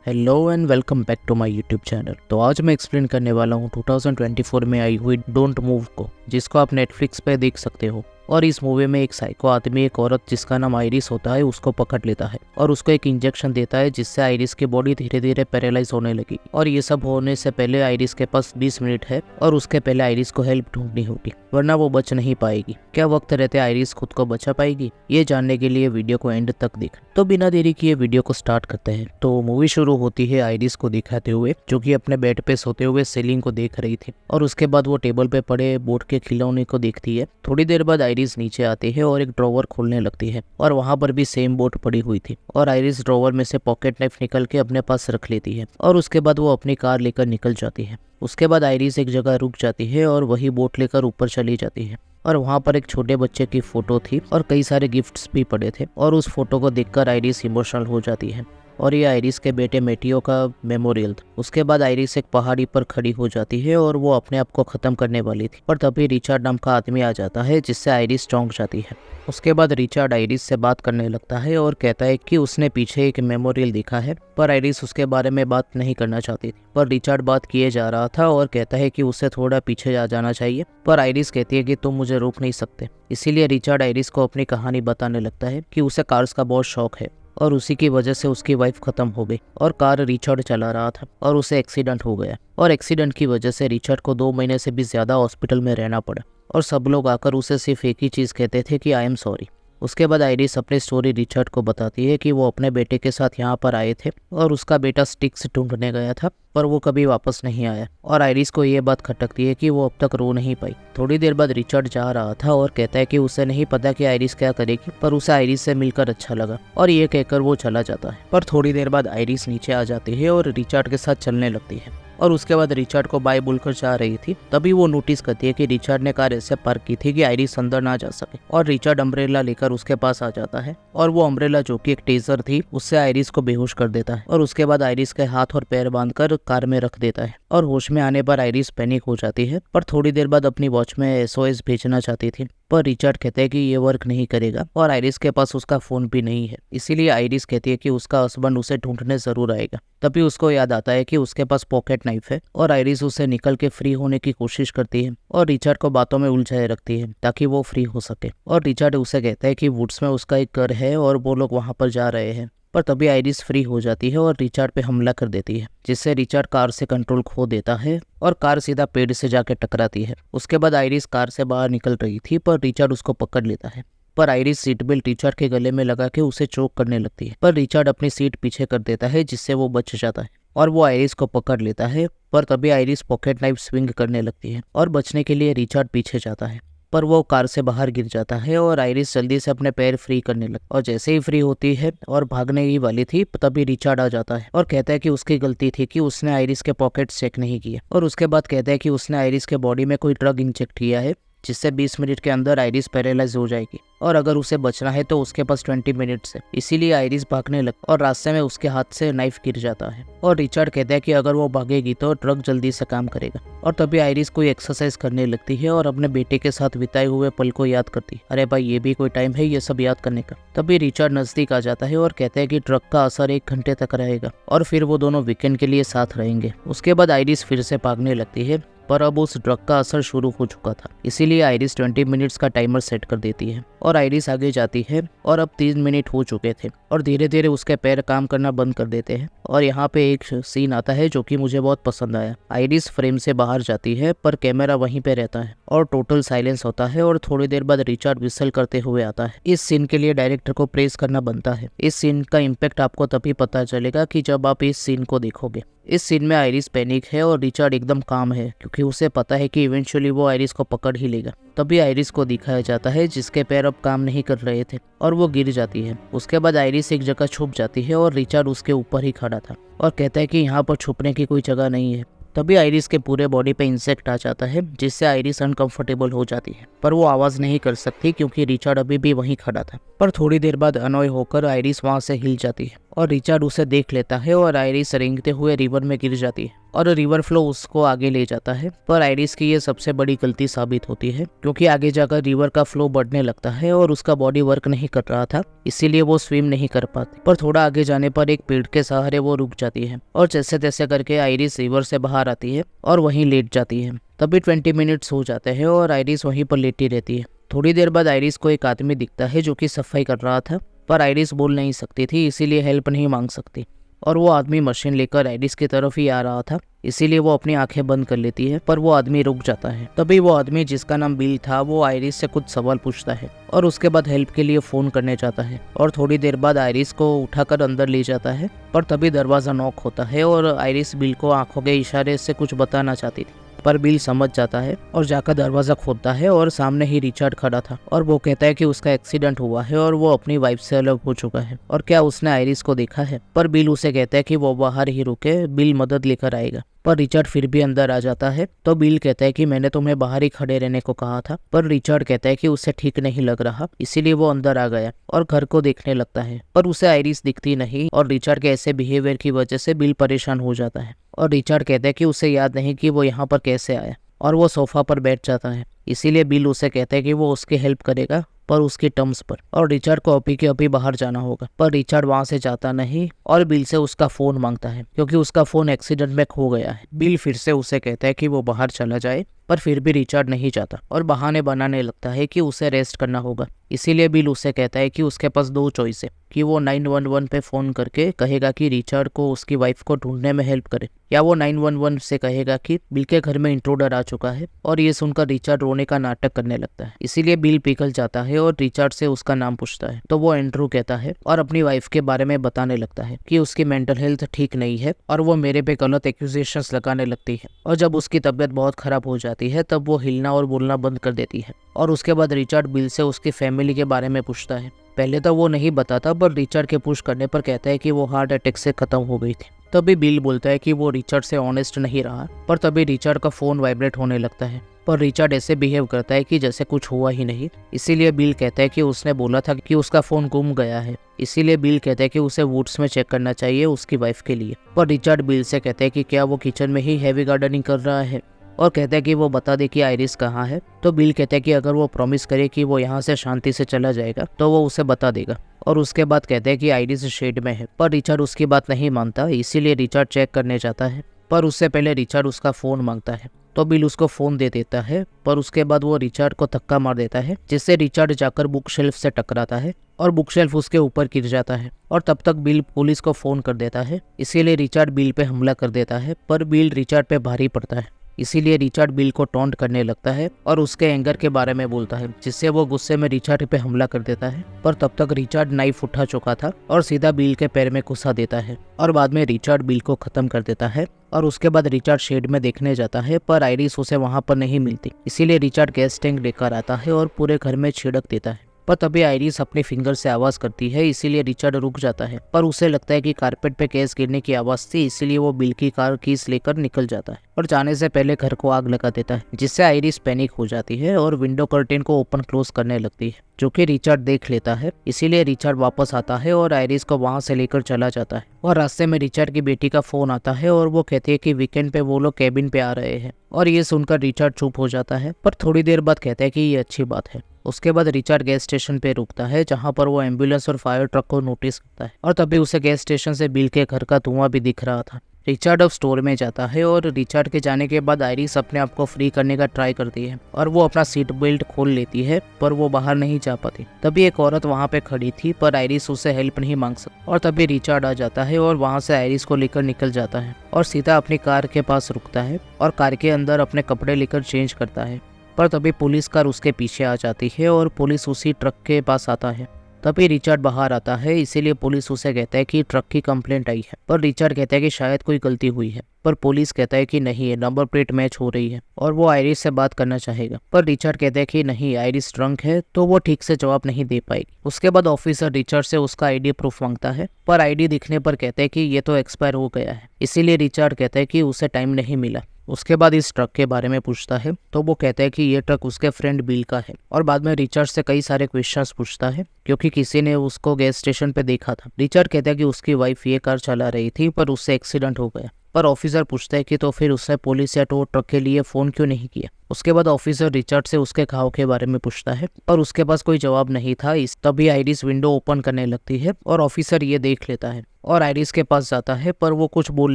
Hello and welcome back to my YouTube channel. तो आज मैं एक्सप्लेन करने वाला हूँ 2024 में आई हुई डोंट मूव को, जिसको आप नेटफ्लिक्स पे देख सकते हो। और इस मूवी में एक साइको आदमी एक औरत जिसका नाम आइरिस होता है उसको पकड़ लेता है और उसको एक इंजेक्शन देता है, जिससे आइरिस की बॉडी धीरे धीरे पैरालाइज होने लगी। और ये सब होने से पहले आइरिस के पास 20 मिनट है और उसके पहले आइरिस को हेल्प ढूंढनी होगी, वरना वो बच नहीं पाएगी। क्या वक्त रहते आइरिस खुद को बचा पाएगी? ये जानने के लिए वीडियो को एंड तक देख। तो बिना देरी किए वीडियो को स्टार्ट करते हैं। तो मूवी शुरू होती है आइरिस को दिखाते हुए, जो कि अपने बेड पे सोते हुए सीलिंग को देख रही थी। और उसके बाद वो टेबल पे पड़े बोट के खिलौने को देखती है। थोड़ी देर बाद आइरिस नीचे आती है और एक ड्रॉवर खोलने लगती है और वहां पर भी सेम बोट पड़ी हुई थी। और आइरिस ड्रॉवर में से पॉकेट नाइफ निकल के अपने पास रख लेती है और उसके बाद वो अपनी कार लेकर निकल जाती है। उसके बाद आइरिस एक जगह रुक जाती है और वही बोट लेकर ऊपर चली जाती है। और वहाँ पर एक छोटे बच्चे की फोटो थी और कई सारे गिफ्ट्स भी पड़े थे। और उस फोटो को देखकर आइरिस इमोशनल हो जाती है। और ये आइरिस के बेटे मेटियो का मेमोरियल था। उसके बाद आइरिस एक पहाड़ी पर खड़ी हो जाती है और वो अपने आप को खत्म करने वाली थी, पर तभी रिचर्ड नाम का आदमी आ जाता है, जिससे आइरिस चौंक जाती है। उसके बाद रिचर्ड आइरिस से बात करने लगता है और कहता है कि उसने पीछे एक मेमोरियल देखा है, पर आइरिस उसके बारे में बात नहीं करना चाहती थी। पर रिचर्ड बात किए जा रहा था और कहता है कि उसे थोड़ा पीछे आ जाना चाहिए, पर आइरिस कहती है कि तुम मुझे रोक नहीं सकते। इसीलिए रिचर्ड आइरिस को अपनी कहानी बताने लगता है कि उसे कार्स का बहुत शौक है और उसी की वजह से उसकी वाइफ खत्म हो गई और कार रिचर्ड चला रहा था और उसे एक्सीडेंट हो गया। और एक्सीडेंट की वजह से रिचर्ड को 2 महीने से भी ज्यादा हॉस्पिटल में रहना पड़ा और सब लोग आकर उसे सिर्फ एक ही चीज कहते थे कि आई एम सॉरी। उसके बाद आइरिस अपनी स्टोरी रिचर्ड को बताती है कि वो अपने बेटे के साथ यहाँ पर आए थे और उसका बेटा स्टिक्स ढूंढने गया था, पर वो कभी वापस नहीं आया। और आइरिस को ये बात खटकती है कि वो अब तक रो नहीं पाई। थोड़ी देर बाद रिचर्ड जा रहा था और कहता है कि उसे नहीं पता कि आइरिस क्या करेगी, पर उसे आइरिस से मिलकर अच्छा लगा और ये कहकर वो चला जाता है। पर थोड़ी देर बाद आइरिस नीचे आ जाती है और रिचर्ड के साथ चलने लगती है। और उसके बाद रिचर्ड को बाय बोलकर जा रही थी, तभी वो नोटिस करती है कि रिचर्ड ने कार ऐसे पार्क की थी कि आइरिस अंदर ना जा सके। और रिचर्ड अम्ब्रेला लेकर उसके पास आ जाता है और वो अम्ब्रेला, जो कि एक टेजर थी, उससे आइरिस को बेहोश कर देता है। और उसके बाद आइरिस के हाथ और पैर बांधकर कार में रख देता है। और होश में आने पर आइरिस पैनिक हो जाती है, पर थोड़ी देर बाद अपनी वॉच में SOS भेजना चाहती थी, पर रिचर्ड कहते हैं कि ये वर्क नहीं करेगा और आइरिस के पास उसका फोन भी नहीं है। इसीलिए आइरिस कहती है कि उसका हस्बैंड उसे ढूंढने जरूर आएगा। तभी उसको याद आता है कि उसके पास पॉकेट नाइफ है और आइरिस उसे निकल के फ्री होने की कोशिश करती है और रिचर्ड को बातों में उलझाए रखती है ताकि वो फ्री हो सके। और रिचर्ड उसे कहता है कि वुड्स में उसका एक घर है और वो लोग वहां पर जा रहे हैं। पर तभी आइरिस फ्री हो जाती है और रिचर्ड पे हमला कर देती है, जिससे रिचर्ड कार से कंट्रोल खो देता है और कार सीधा पेड़ से जाके टकराती है। उसके बाद आइरिस कार से बाहर निकल रही थी, पर रिचर्ड उसको पकड़ लेता है। पर आइरिस सीट बेल्ट रिचर्ड के गले में लगा के उसे चोक करने लगती है, पर रिचर्ड अपनी सीट पीछे कर देता है, जिससे वो बच जाता है और वो आइरिस को पकड़ लेता है। पर तभी आइरिस पॉकेट नाइफ स्विंग करने लगती है और बचने के लिए रिचर्ड पीछे जाता है, पर वो कार से बाहर गिर जाता है और आइरिस जल्दी से अपने पैर फ्री करने लगती और जैसे ही फ्री होती है और भागने ही वाली थी, तभी रिचर्ड आ जाता है और कहता है कि उसकी गलती थी कि उसने आइरिस के पॉकेट चेक नहीं किए। और उसके बाद कहता है कि उसने आइरिस के बॉडी में कोई ड्रग इंजेक्ट किया है, जिससे 20 मिनट के अंदर आइरिस पैरालाइज हो जाएगी और अगर उसे बचना है तो उसके पास 20 मिनट्स है। इसीलिए आइरिस भागने लग और रास्ते में उसके हाथ से नाइफ गिर जाता है और रिचर्ड कहता है कि अगर वो भागेगी तो ड्रग जल्दी से काम करेगा। और तभी आइरिस कोई एक्सरसाइज करने लगती है और अपने बेटे के साथ बिताए हुए पल को याद करती। अरे भाई, ये भी कोई टाइम है ये सब याद करने का। तभी रिचर्ड नजदीक आ जाता है और कहता है कि ड्रग का असर 1 घंटे तक रहेगा और फिर वो दोनों वीकेंड के लिए साथ रहेंगे। उसके बाद आइरिस फिर से भागने लगती है, पर अब उस ड्रग का असर शुरू हो चुका था। इसीलिए आइरिस 20 मिनट्स का टाइमर सेट कर देती है और आइरिस आगे जाती है और अब 3 मिनट हो चुके थे और धीरे धीरे उसके पैर काम करना बंद कर देते हैं। और यहाँ पे एक सीन आता है जो कि मुझे बहुत पसंद आया। आइरिस फ्रेम से बाहर जाती है, पर कैमरा वहीं पे रहता है और टोटल साइलेंस होता है और थोड़ी देर बाद रिचर्ड विसल करते हुए आता है। इस सीन के लिए डायरेक्टर को प्रेज करना बनता है। इस सीन का इम्पैक्ट आपको तभी पता चलेगा कि जब आप इस सीन को देखोगे। इस सीन में आइरिस पैनिक है और रिचर्ड एकदम काम है, क्योंकि उसे पता है कि इवेंचुअली वो आइरिस को पकड़ ही लेगा। तभी आइरिस को दिखाया जाता है जिसके पैर अब काम नहीं कर रहे थे और वो गिर जाती है। उसके बाद आइरिस एक जगह छुप जाती है और रिचर्ड उसके ऊपर ही खड़ा था और कहता है कि यहाँ पर छुपने की कोई जगह नहीं है। तभी आइरिस के पूरे बॉडी पे इंसेक्ट आ जाता है, जिससे आइरिस अनकंफर्टेबल हो जाती है, पर वो आवाज नहीं कर सकती क्योंकि रिचर्ड अभी भी वहीं खड़ा था। पर थोड़ी देर बाद अनॉय होकर आइरिस वहां से हिल जाती है और रिचर्ड उसे देख लेता है और आयरिस रेंगते हुए रिवर में गिर जाती है और रिवर फ्लो उसको आगे ले जाता है। पर आयरिस की ये सबसे बड़ी गलती साबित होती है क्योंकि आगे जाकर रिवर का फ्लो बढ़ने लगता है और उसका बॉडी वर्क नहीं कर रहा था, इसीलिए वो स्विम नहीं कर पाती। पर थोड़ा आगे जाने पर एक पेड़ के सहारे वो रुक जाती है और जैसे तैसे करके आयरिस रिवर से बाहर आती है और वहीं लेट जाती है। तभी 20 मिनट्स हो जाते हैं और आयरिस वहीं पर लेटी रहती है। थोड़ी देर बाद आयरिस को एक आदमी दिखता है जो कि सफाई कर रहा था, पर आयरिस बोल नहीं सकती थी, इसीलिए हेल्प नहीं मांग सकती। और वो आदमी मशीन लेकर आयरिस की तरफ ही आ रहा था, इसीलिए वो अपनी आंखें बंद कर लेती है, पर वो आदमी रुक जाता है। तभी वो आदमी जिसका नाम बिल था वो आयरिस से कुछ सवाल पूछता है और उसके बाद हेल्प के लिए फोन करने जाता है और थोड़ी देर बाद आयरिस को उठाकर अंदर ले जाता है। पर तभी दरवाजा नॉक होता है और आयरिस बिल को आंखों के इशारे से कुछ बताना चाहती थी, पर बिल समझ जाता है और जाकर दरवाजा खोलता है और सामने ही रिचर्ड खड़ा था और वो कहता है कि उसका एक्सीडेंट हुआ है और वो अपनी वाइफ से अलग हो चुका है और क्या उसने आयरिस को देखा है। पर बिल उसे कहता है कि वो बाहर ही रुके, बिल मदद लेकर आएगा। पर रिचर्ड फिर भी अंदर आ जाता है तो बिल कहता है कि मैंने तुम्हें बाहर ही खड़े रहने को कहा था। पर रिचर्ड कहता है कि उसे ठीक नहीं लग रहा, इसीलिए वो अंदर आ गया और घर को देखने लगता है, पर उसे आयरिस दिखती नहीं और रिचर्ड के ऐसे बिहेवियर की वजह से बिल परेशान हो जाता है और रिचर्ड कहता है कि उसे याद नहीं कि वो यहाँ पर कैसे आया और वो सोफा पर बैठ जाता है। इसीलिए बिल उसे कहता है कि वो उसकी हेल्प करेगा पर उसकी टर्म्स पर और रिचर्ड को अभी के अभी बाहर जाना होगा। पर रिचर्ड वहां से जाता नहीं और बिल से उसका फोन मांगता है क्योंकि उसका फोन एक्सीडेंट में खो गया है। बिल फिर से उसे कहता है कि वो बाहर चला जाए, पर फिर भी रिचर्ड नहीं जाता और बहाने बनाने लगता है कि उसे रेस्ट करना होगा। इसीलिए बिल उसे कहता है कि उसके पास दो चॉइस है कि वो 911 पे फोन करके कहेगा कि रिचर्ड को उसकी वाइफ को ढूंढने में हेल्प करे, या वो 911 से कहेगा कि बिल के घर में इंट्रूडर आ चुका है। और ये सुनकर रिचर्ड रोने का नाटक करने लगता है। इसीलिए बिल पिघल जाता है और रिचर्ड से उसका नाम पूछता है तो वो एंड्रू कहता है और अपनी वाइफ के बारे में बताने लगता है कि उसकी मेंटल हेल्थ ठीक नहीं है और वो मेरे पे गलत एक्यूजेशंस लगाने लगती है और जब उसकी तबीयत बहुत खराब हो जाती है तब वो हिलना और बोलना बंद कर देती है। और उसके बाद रिचर्ड बिल से उसकी फैमिली के बारे में पूछता है। पहले तो वो नहीं बताता, पर रिचर्ड के पुश करने पर कहता है कि वो हार्ट अटैक से खत्म हो गई थी। तभी बिल बोलता है कि वो रिचर्ड से ऑनेस्ट नहीं रहा, पर तभी रिचर्ड का फोन वाइब्रेट होने लगता है, पर रिचर्ड ऐसे बिहेव करता है कि जैसे कुछ हुआ ही नहीं। इसीलिए बिल कहता है कि उसने बोला था कि उसका फोन गुम गया है, इसीलिए बिल कहता है कि उसे वुड्स में चेक करना चाहिए उसकी वाइफ के लिए। पर रिचर्ड बिल से कहता है कि क्या वो किचन में ही हैवी गार्डनिंग कर रहा है और कहता है कि वो बता दे कि आयरिस कहाँ है। तो बिल कहता है कि अगर वो प्रॉमिस करे कि वो यहाँ से शांति से चला जाएगा तो वो उसे बता देगा। और उसके बाद कहते हैं कि आयरिस शेड में है, पर रिचर्ड उसकी बात नहीं मानता, इसीलिए रिचर्ड चेक करने जाता है। पर उससे पहले रिचर्ड उसका फोन मांगता है तो बिल उसको फोन दे देता है, पर उसके बाद वो रिचर्ड को धक्का मार देता है जिससे रिचर्ड जाकर बुक शेल्फ से टकराता है और बुक शेल्फ उसके ऊपर गिर जाता है। और तब तक बिल पुलिस को फोन कर देता है, इसीलिए रिचर्ड बिल पे हमला कर देता है, पर बिल रिचर्ड पे भारी पड़ता है। इसीलिए रिचर्ड बिल को टॉन्ट करने लगता है और उसके एंगर के बारे में बोलता है, जिससे वो गुस्से में रिचर्ड पे हमला कर देता है। पर तब तक रिचर्ड नाइफ उठा चुका था और सीधा बिल के पैर में घुसा देता है और बाद में रिचर्ड बिल को खत्म कर देता है। और उसके बाद रिचर्ड शेड में देखने जाता है, पर आयरिस उसे वहां पर नहीं मिलती। इसीलिए रिचर्ड गैस टैंक लेकर आता है और पूरे घर में छिड़क देता है। पर तभी आयरिस अपने फिंगर से आवाज करती है, इसीलिए रिचर्ड रुक जाता है, पर उसे लगता है कि कारपेट पे गैस गिरने की आवाज थी, इसीलिए वो बिल की कार कीज लेकर निकल जाता है और जाने से पहले घर को आग लगा देता है, जिससे आयरिस पैनिक हो जाती है और विंडो कर्टेन को ओपन क्लोज करने लगती है, जो कि रिचर्ड देख लेता है। इसीलिए रिचर्ड वापस आता है और आयरिस को वहां से लेकर चला जाता है। और रास्ते में रिचर्ड की बेटी का फोन आता है और वो कहती है कि वीकेंड पे वो लोग कैबिन पे आ रहे हैं, और ये सुनकर रिचर्ड चुप हो जाता है, पर थोड़ी देर बाद कहता है कि ये अच्छी बात है। उसके बाद रिचर्ड गैस स्टेशन पे रुकता है, जहां पर वो एम्बुलेंस और फायर ट्रक को नोटिस करता है, और तभी उसे गैस स्टेशन से बिल के घर का धुआं भी दिख रहा था। रिचर्ड अब स्टोर में जाता है और रिचर्ड के जाने के बाद आयरिस अपने आप को फ्री करने का ट्राई करती है और वो अपना सीट बेल्ट खोल लेती है, पर वो बाहर नहीं जा पाती। तभी एक औरत वहां पे खड़ी थी, पर आयरिस उससे हेल्प नहीं मांग सकती, और तभी रिचर्ड आ जाता है और वहां से आयरिस को लेकर निकल जाता है और सीधा अपनी कार के पास रुकता है और कार के अंदर अपने कपड़े लेकर चेंज करता है। पर तभी पुलिस कार उसके पीछे आ जाती है और पुलिस उसी ट्रक के पास आता है। तभी रिचर्ड बाहर आता है, इसीलिए पुलिस उसे कहता है कि ट्रक की कंप्लेंट आई है, पर रिचर्ड कहता है कि शायद कोई गलती हुई है, पर पुलिस कहता है कि नहीं, नंबर प्लेट मैच हो रही है और वो आयरिस से बात करना चाहेगा, पर रिचर्ड कहता है कि नहीं, आयरिस ड्रंक है तो वो ठीक से जवाब नहीं दे पाएगी। उसके बाद ऑफिसर रिचर्ड से उसका आईडी प्रूफ मांगता है, पर आईडी दिखने पर कहता है कि ये तो एक्सपायर हो गया है। इसीलिए रिचर्ड कहता है कि उसे टाइम नहीं मिला, उसके बाद इस ट्रक के बारे में पूछता है तो वो कहता है कि ये ट्रक उसके फ्रेंड बिल का है। और बाद में रिचर्ड से कई सारे क्वेश्चंस पूछता है क्योंकि किसी ने उसको गैस स्टेशन पे देखा था। रिचर्ड कहता है कि उसकी वाइफ ये कार चला रही थी पर उससे एक्सीडेंट हो गया। पर ऑफिसर पूछता है कि तो फिर उसने पुलिस या टो ट्रक के लिए फोन क्यों नहीं किया। उसके बाद ऑफिसर रिचर्ड से उसके घाव के बारे में पूछता है पर उसके पास कोई जवाब नहीं था। इस तभी आइरिस विंडो ओपन करने लगती है और ऑफिसर ये देख लेता है और आइरिस के पास जाता है पर वो कुछ बोल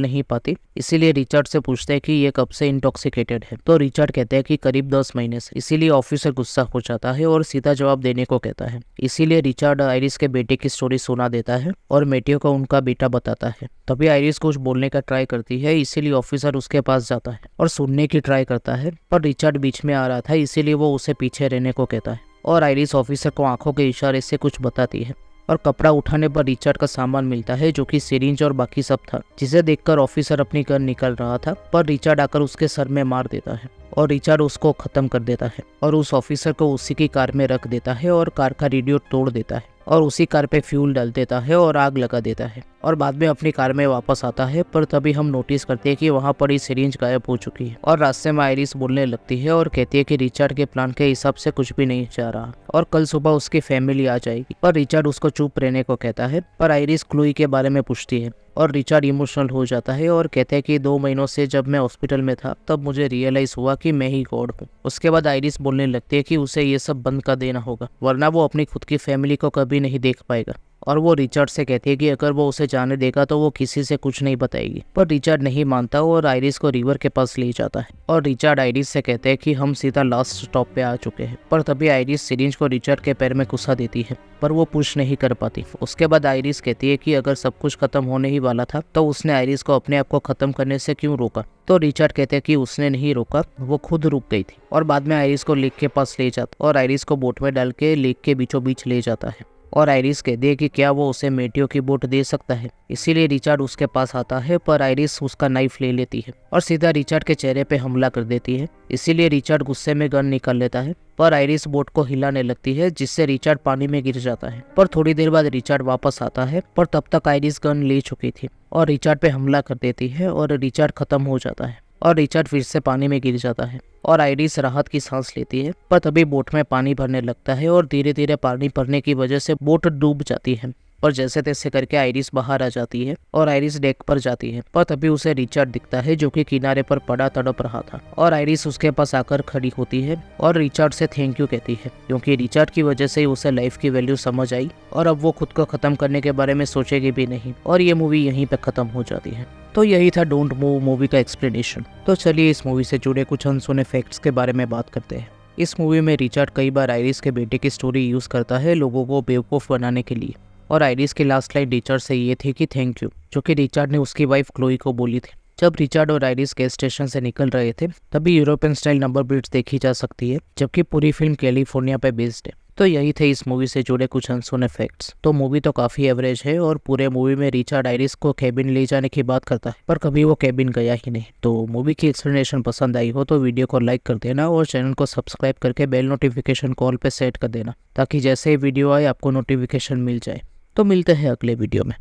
नहीं पाती। इसीलिए रिचर्ड से पूछते हैं कि ये कब से इंटॉक्सिकेटेड है। तो रिचर्ड कहते हैं कि करीब 10 महीने से। इसीलिए ऑफिसर गुस्सा हो जाता है और सीधा जवाब देने को कहता है। इसीलिए रिचर्ड आइरिस के बेटे की स्टोरी सुना देता है और मेटियो को उनका बेटा बताता है। तभी आइरिस कुछ बोलने का ट्राई करती है, इसीलिए ऑफिसर उसके पास जाता है और सुनने की ट्राई करता है पर रिचर्ड बीच में आ रहा था, इसीलिए वो उसे पीछे रहने को कहता है। और आइरिस ऑफिसर को आंखों के इशारे से कुछ बताती है और कपड़ा उठाने पर रिचर्ड का सामान मिलता है जो कि सिरिंज और बाकी सब था, जिसे देखकर ऑफिसर अपनी गन निकल रहा था पर रिचर्ड आकर उसके सर में मार देता है और रिचर्ड उसको खत्म कर देता है और उस ऑफिसर को उसी की कार में रख देता है और कार का रेडियो तोड़ देता है और उसी कार पे फ्यूल डाल देता है और आग लगा देता है और बाद में अपनी कार में वापस आता है। पर तभी हम नोटिस करते हैं कि वहाँ पर ही सिरिंज गायब हो चुकी है और रास्ते में आइरिस बोलने लगती है और कहती है कि रिचर्ड के प्लान के हिसाब से कुछ भी नहीं जा रहा और कल सुबह उसकी फैमिली आ जाएगी। पर रिचर्ड उसको चुप रहने को कहता है पर आइरिस क्लोई के बारे में पूछती है और रिचर्ड इमोशनल हो जाता है और कहते हैं कि 2 महीनों से जब मैं हॉस्पिटल में था तब मुझे रियलाइज हुआ कि मैं ही गॉड हूँ। उसके बाद आइरिस बोलने लगती है कि उसे ये सब बंद कर देना होगा वरना वो अपनी खुद की फैमिली को कभी नहीं देख पाएगा। और वो रिचर्ड से कहती है कि अगर वो उसे जाने देगा तो वो किसी से कुछ नहीं बताएगी। पर रिचर्ड नहीं मानता और आइरिस को रिवर के पास ले जाता है और रिचर्ड आइरिस से कहते हैं कि हम सीधा लास्ट स्टॉप पे आ चुके हैं। पर तभी आइरिस सिरिंज को रिचर्ड के पैर में घुसा देती है पर वो पुश नहीं कर पाती। उसके बाद आइरिस कहती है कि अगर सब कुछ खत्म होने ही वाला था तो उसने आइरिस को अपने आप को खत्म करने से क्यों रोका। तो रिचर्ड कहते हैं कि उसने नहीं रोका, वो खुद रुक गई थी। और बाद में आइरिस को लेक के पास ले जाता और आइरिस को बोट में डाल के लेक के बीचों बीच ले जाता है और आइरिस कहती है कि क्या वो उसे मेटियो की बोट दे सकता है। इसीलिए रिचर्ड उसके पास आता है पर आइरिस उसका नाइफ ले लेती है और सीधा रिचर्ड के चेहरे पे हमला कर देती है। इसीलिए रिचर्ड गुस्से में गन निकाल लेता है पर आइरिस बोट को हिलाने लगती है जिससे रिचर्ड पानी में गिर जाता है। पर थोड़ी देर बाद रिचर्ड वापस आता है पर तब तक आइरिस गन ले चुकी थी और रिचर्ड पे हमला कर देती है और रिचर्ड खत्म हो जाता है और रिचर्ड फिर से पानी में गिर जाता है और आइरिस राहत की सांस लेती है। पर तभी बोट में पानी भरने लगता है और धीरे धीरे पानी भरने की वजह से बोट डूब जाती है। पर जैसे तैसे करके आइरिस बाहर आ जाती है और आइरिस डेक पर जाती है। पर तभी उसे रिचर्ड दिखता है जो कि किनारे पर पड़ा तड़प रहा था और आइरिस उसके पास आकर खड़ी होती है और रिचर्ड से थैंक यू कहती है क्योंकि रिचर्ड की वजह से उसे लाइफ की वैल्यू समझ आई और अब वो खुद को खत्म करने के बारे में सोचेगी भी नहीं। और ये मूवी यहीं पे खत्म हो जाती है। तो यही था डोंट मूव मूवी का एक्सप्लेनेशन। तो चलिए इस मूवी से जुड़े कुछ अनसुने फैक्ट्स के बारे में बात करते हैं। इस मूवी में रिचर्ड कई बार आइरिस के बेटे की स्टोरी यूज करता है लोगों को बेवकूफ बनाने के लिए और आइरिस की लास्ट लाइन रिचर्ड से ये थी कि थैंक यू, जो कि रिचर्ड ने उसकी वाइफ क्लोई को बोली थी। जब रिचर्ड और आइरिस गैस स्टेशन से निकल रहे थे तभी यूरोपियन स्टाइल नंबर प्लेट्स देखी जा सकती है जबकि पूरी फिल्म कैलिफोर्निया पे बेस्ड है। तो यही थे इस मूवी से जुड़े कुछ अनसुने फैक्ट्स। तो मूवी तो काफी एवरेज है और पूरे मूवी में रिचर्ड आइरिस को केबिन ले जाने की बात करता है पर कभी वो केबिन गया ही नहीं। तो मूवी की एक्सप्लेनेशन पसंद आई हो तो वीडियो को लाइक कर देना और चैनल को सब्सक्राइब करके बेल नोटिफिकेशन कॉल पे सेट कर देना ताकि जैसे ही वीडियो आए आपको नोटिफिकेशन मिल जाए। तो मिलते हैं अगले वीडियो में।